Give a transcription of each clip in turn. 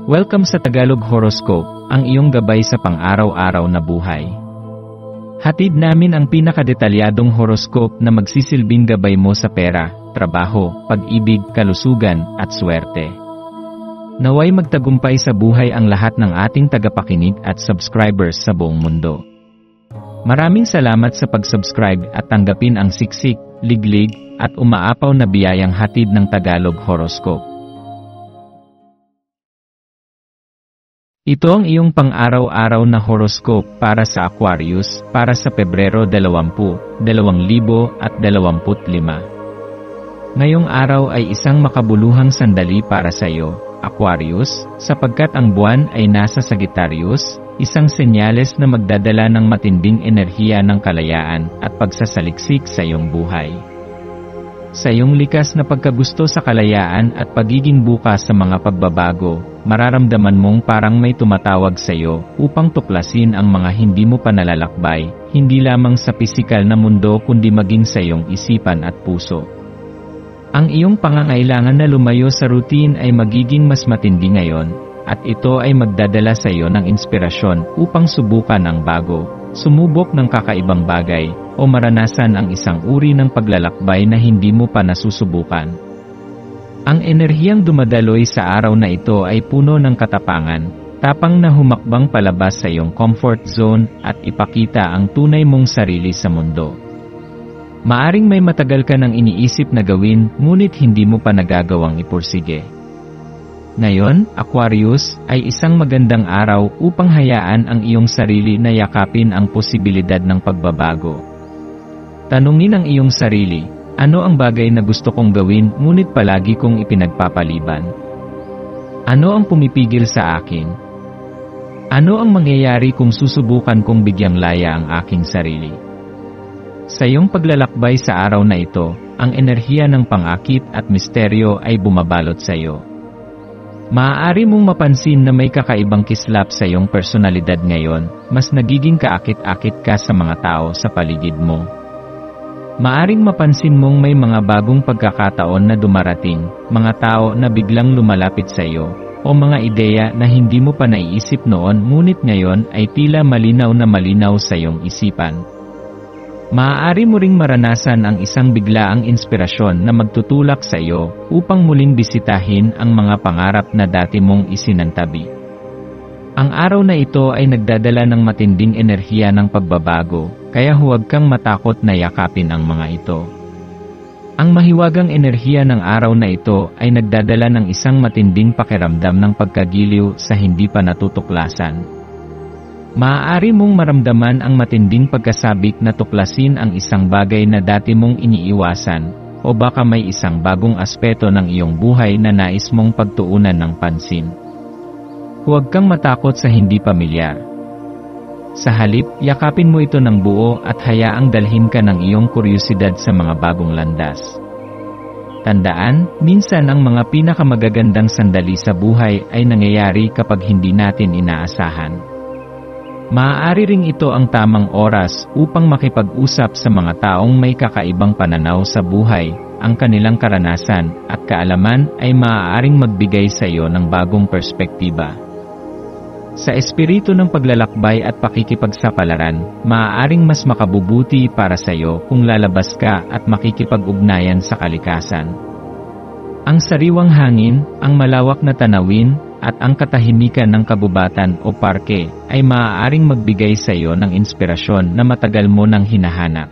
Welcome sa Tagalog Horoscope, ang iyong gabay sa pang-araw-araw na buhay. Hatid namin ang pinakadetalyadong horoscope na magsisilbing gabay mo sa pera, trabaho, pag-ibig, kalusugan, at swerte. Naway magtagumpay sa buhay ang lahat ng ating tagapakinig at subscribers sa buong mundo. Maraming salamat sa pag-subscribe at tanggapin ang siksik, liglig, at umaapaw na biyayang hatid ng Tagalog Horoscope. Ito ang iyong pang-araw-araw na horoscope para sa Aquarius, para sa Pebrero 20, 2025. Ngayong araw ay isang makabuluhang sandali para sa iyo, Aquarius, sapagkat ang buwan ay nasa Sagittarius, isang senyales na magdadala ng matinding enerhiya ng kalayaan at pagsasaliksik sa iyong buhay. Sa iyong likas na pagkagusto sa kalayaan at pagiging bukas sa mga pagbabago, mararamdaman mong parang may tumatawag sa iyo upang tuklasin ang mga hindi mo pa nalalakbay, hindi lamang sa pisikal na mundo kundi maging sa iyong isipan at puso. Ang iyong pangangailangan na lumayo sa routine ay magiging mas matindi ngayon, at ito ay magdadala sa iyo ng inspirasyon upang subukan ang bago, sumubok ng kakaibang bagay, o maranasan ang isang uri ng paglalakbay na hindi mo pa nasusubukan. Ang enerhiyang dumadaloy sa araw na ito ay puno ng katapangan, tapang na humakbang palabas sa iyong comfort zone at ipakita ang tunay mong sarili sa mundo. Maaring may matagal ka nang iniisip na gawin, ngunit hindi mo pa nagagawang ipursige. Ngayon, Aquarius, ay isang magandang araw upang hayaan ang iyong sarili na yakapin ang posibilidad ng pagbabago. Tanungin ang iyong sarili, ano ang bagay na gusto kong gawin ngunit palagi kong ipinagpapaliban? Ano ang pumipigil sa akin? Ano ang mangyayari kung susubukan kong bigyang laya ang aking sarili? Sa iyong paglalakbay sa araw na ito, ang enerhiya ng pangakit at misteryo ay bumabalot sa iyo. Maaari mong mapansin na may kakaibang kislap sa iyong personalidad ngayon, mas nagiging kaakit-akit ka sa mga tao sa paligid mo. Maaring mapansin mong may mga bagong pagkakataon na dumarating, mga tao na biglang lumalapit sa iyo, o mga ideya na hindi mo pa naiisip noon ngunit ngayon ay tila malinaw na malinaw sa iyong isipan. Maaari mo ring maranasan ang isang biglaang inspirasyon na magtutulak sa iyo upang muling bisitahin ang mga pangarap na dati mong isinantabi. Ang araw na ito ay nagdadala ng matinding enerhiya ng pagbabago, kaya huwag kang matakot na yakapin ang mga ito. Ang mahiwagang enerhiya ng araw na ito ay nagdadala ng isang matinding pakiramdam ng pagkagiliw sa hindi pa natutuklasan. Maaari mong maramdaman ang matinding pagkasabik na tuklasin ang isang bagay na dati mong iniiwasan, o baka may isang bagong aspeto ng iyong buhay na nais mong pagtuunan ng pansin. Huwag kang matakot sa hindi pamilyar. Sa halip, yakapin mo ito ng buo at hayaang dalhin ka ng iyong kuryosidad sa mga bagong landas. Tandaan, minsan ang mga pinakamagagandang sandali sa buhay ay nangyayari kapag hindi natin inaasahan. Maaari ring ito ang tamang oras upang makipag-usap sa mga taong may kakaibang pananaw sa buhay, ang kanilang karanasan at kaalaman ay maaaring magbigay sa iyo ng bagong perspektiba. Sa espiritu ng paglalakbay at pakikipagsapalaran, maaaring mas makabubuti para sa iyo kung lalabas ka at makikipag-ugnayan sa kalikasan. Ang sariwang hangin, ang malawak na tanawin, at ang katahimikan ng kabubatan o parke ay maaaring magbigay sa iyo ng inspirasyon na matagal mo nang hinahanap.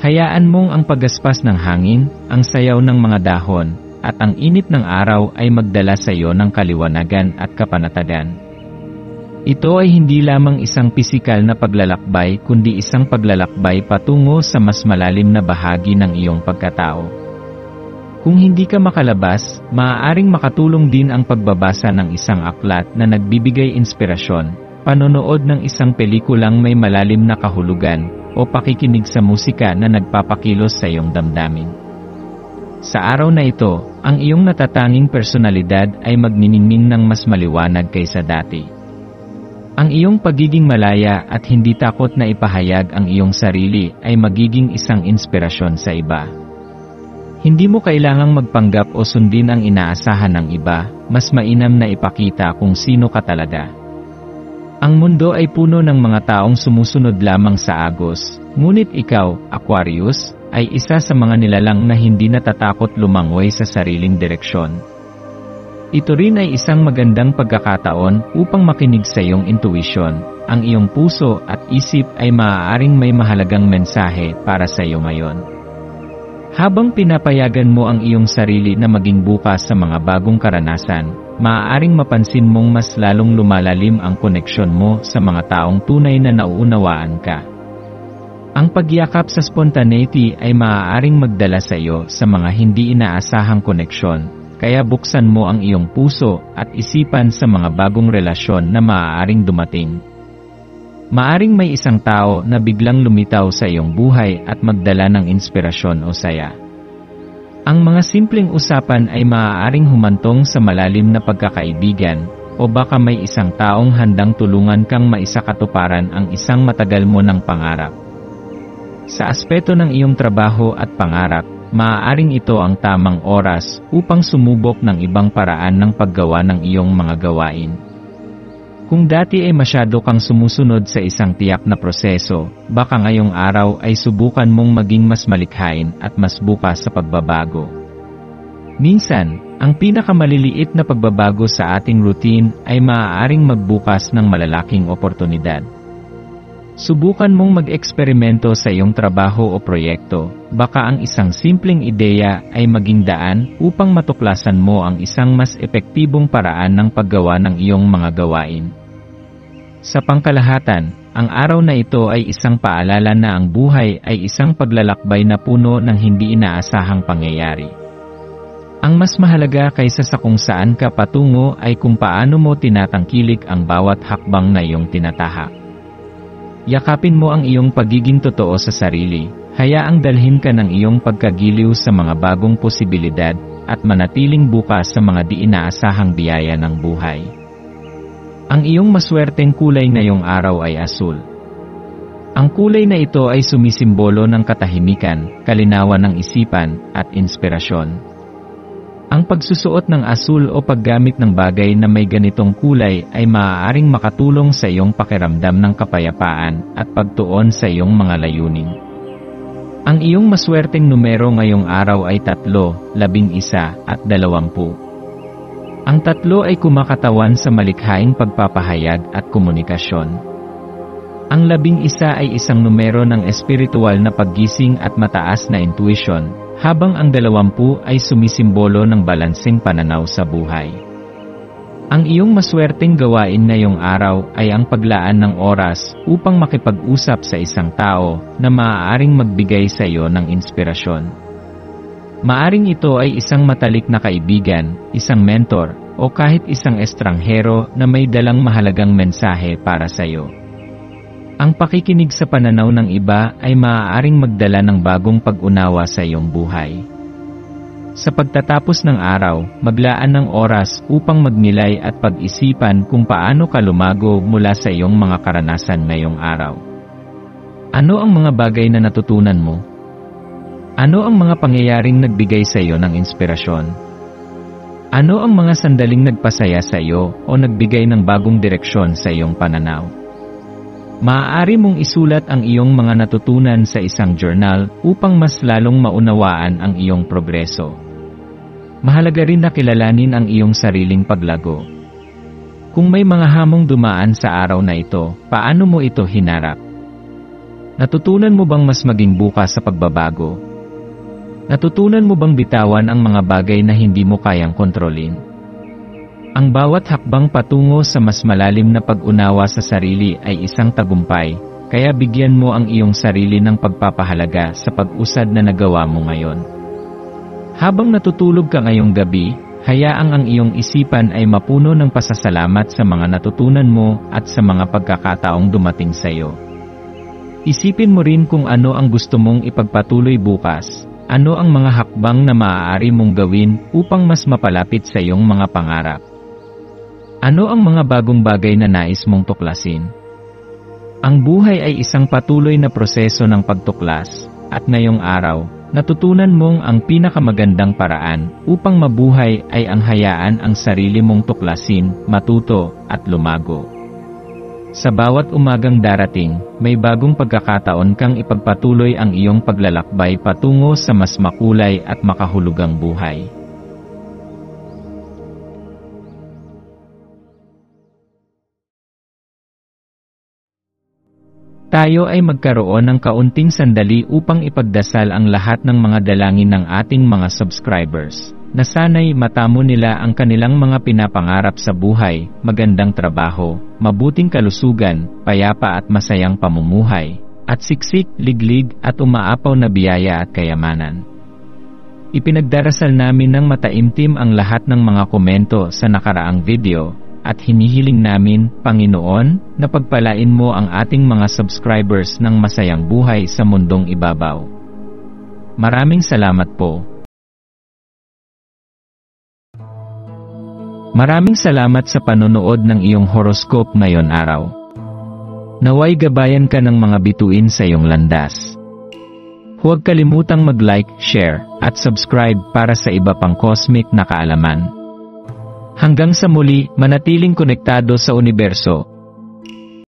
Hayaan mong ang pagaspas ng hangin, ang sayaw ng mga dahon, at ang init ng araw ay magdala sa iyo ng kaliwanagan at kapanatagan. Ito ay hindi lamang isang pisikal na paglalakbay kundi isang paglalakbay patungo sa mas malalim na bahagi ng iyong pagkatao. Kung hindi ka makalabas, maaaring makatulong din ang pagbabasa ng isang aklat na nagbibigay inspirasyon, panonood ng isang pelikulang may malalim na kahulugan, o pakikinig sa musika na nagpapakilos sa iyong damdamin. Sa araw na ito, ang iyong natatanging personalidad ay magniningning ng mas maliwanag kaysa dati. Ang iyong pagiging malaya at hindi takot na ipahayag ang iyong sarili ay magiging isang inspirasyon sa iba. Hindi mo kailangang magpanggap o sundin ang inaasahan ng iba, mas mainam na ipakita kung sino ka talaga. Ang mundo ay puno ng mga taong sumusunod lamang sa agos, ngunit ikaw, Aquarius, ay isa sa mga nilalang na hindi natatakot lumangoy sa sariling direksyon. Ito rin ay isang magandang pagkakataon upang makinig sa iyong intuition. Ang iyong puso at isip ay maaaring may mahalagang mensahe para sa iyo ngayon. Habang pinapayagan mo ang iyong sarili na maging bukas sa mga bagong karanasan, maaaring mapansin mong mas lalong lumalalim ang koneksyon mo sa mga taong tunay na nauunawaan ka. Ang pagyakap sa spontaneity ay maaaring magdala sa iyo sa mga hindi inaasahang koneksyon, kaya buksan mo ang iyong puso at isipan sa mga bagong relasyon na maaaring dumating. Maaring may isang tao na biglang lumitaw sa iyong buhay at magdala ng inspirasyon o saya. Ang mga simpleng usapan ay maaaring humantong sa malalim na pagkakaibigan, o baka may isang taong handang tulungan kang maisakatuparan ang isang matagal mo ng pangarap. Sa aspeto ng iyong trabaho at pangarap, maaaring ito ang tamang oras upang sumubok ng ibang paraan ng paggawa ng iyong mga gawain. Kung dati ay masyado kang sumusunod sa isang tiyak na proseso, baka ngayong araw ay subukan mong maging mas malikhain at mas bukas sa pagbabago. Minsan, ang pinakamaliliit na pagbabago sa ating routine ay maaaring magbukas ng malalaking oportunidad. Subukan mong mag-eksperimento sa iyong trabaho o proyekto, baka ang isang simpleng ideya ay maging daan upang matuklasan mo ang isang mas epektibong paraan ng paggawa ng iyong mga gawain. Sa pangkalahatan, ang araw na ito ay isang paalala na ang buhay ay isang paglalakbay na puno ng hindi inaasahang pangyayari. Ang mas mahalaga kaysa sa kung saan ka patungo ay kung paano mo tinatangkilik ang bawat hakbang na iyong tinatahak. Yakapin mo ang iyong pagiging totoo sa sarili, hayaang dalhin ka ng iyong pagkagiliw sa mga bagong posibilidad, at manatiling bukas sa mga di inaasahang biyaya ng buhay. Ang iyong maswerteng kulay ngayong araw ay asul. Ang kulay na ito ay sumisimbolo ng katahimikan, kalinawan ng isipan, at inspirasyon. Ang pagsusuot ng asul o paggamit ng bagay na may ganitong kulay ay maaaring makatulong sa iyong pakiramdam ng kapayapaan at pagtuon sa iyong mga layunin. Ang iyong maswerteng numero ngayong araw ay 3, 11, at 20. Ang 3 ay kumakatawan sa malikhaing pagpapahayag at komunikasyon. Ang 11 ay isang numero ng espiritual na paggising at mataas na intuition, habang ang 20 ay sumisimbolo ng balanseng pananaw sa buhay. Ang iyong maswerteng gawain ngayong araw ay ang paglaan ng oras upang makipag-usap sa isang tao na maaaring magbigay sa iyo ng inspirasyon. Maaring ito ay isang matalik na kaibigan, isang mentor, o kahit isang estranghero na may dalang mahalagang mensahe para sa iyo. Ang pakikinig sa pananaw ng iba ay maaaring magdala ng bagong pag-unawa sa iyong buhay. Sa pagtatapos ng araw, maglaan ng oras upang magnilay at pag-isipan kung paano ka lumago mula sa iyong mga karanasan ngayong araw. Ano ang mga bagay na natutunan mo? Ano ang mga pangyayaring nagbigay sa iyo ng inspirasyon? Ano ang mga sandaling nagpasaya sa iyo o nagbigay ng bagong direksyon sa iyong pananaw? Maaari mong isulat ang iyong mga natutunan sa isang journal upang mas lalong maunawaan ang iyong progreso. Mahalaga rin na kilalanin ang iyong sariling paglago. Kung may mga hamong dumaan sa araw na ito, paano mo ito hinarap? Natutunan mo bang mas maging bukas sa pagbabago? Natutunan mo bang bitawan ang mga bagay na hindi mo kayang kontrolin? Ang bawat hakbang patungo sa mas malalim na pag-unawa sa sarili ay isang tagumpay, kaya bigyan mo ang iyong sarili ng pagpapahalaga sa pag-usad na nagawa mo ngayon. Habang natutulog ka ngayong gabi, hayaang ang iyong isipan ay mapuno ng pasasalamat sa mga natutunan mo at sa mga pagkakataong dumating sa iyo. Isipin mo rin kung ano ang gusto mong ipagpatuloy bukas. Ano ang mga hakbang na maaari mong gawin upang mas mapalapit sa iyong mga pangarap? Ano ang mga bagong bagay na nais mong tuklasin? Ang buhay ay isang patuloy na proseso ng pagtuklas, at ngayong araw, Natutunan mong ang pinakamagandang paraan upang mabuhay ay ang hayaan ang sarili mong tuklasin, matuto, at lumago. Sa bawat umagang darating, may bagong pagkakataon kang ipagpatuloy ang iyong paglalakbay patungo sa mas makulay at makahulugang buhay. Tayo ay magkaroon ng kaunting sandali upang ipagdasal ang lahat ng mga dalangin ng ating mga subscribers, na sana'y matamo nila ang kanilang mga pinapangarap sa buhay, magandang trabaho, mabuting kalusugan, payapa at masayang pamumuhay, at siksik, liglig at umaapaw na biyaya at kayamanan. Ipinagdarasal namin ng mataimtim ang lahat ng mga komento sa nakaraang video, at hinihiling namin, Panginoon, na pagpalain mo ang ating mga subscribers ng masayang buhay sa mundong ibabaw. Maraming salamat po. Maraming salamat sa panonood ng iyong horoscope ngayon araw. Naway gabayan ka ng mga bituin sa iyong landas. Huwag kalimutang mag-like, share, at subscribe para sa iba pang cosmic na kaalaman. Hanggang sa muli, manatiling konektado sa universo.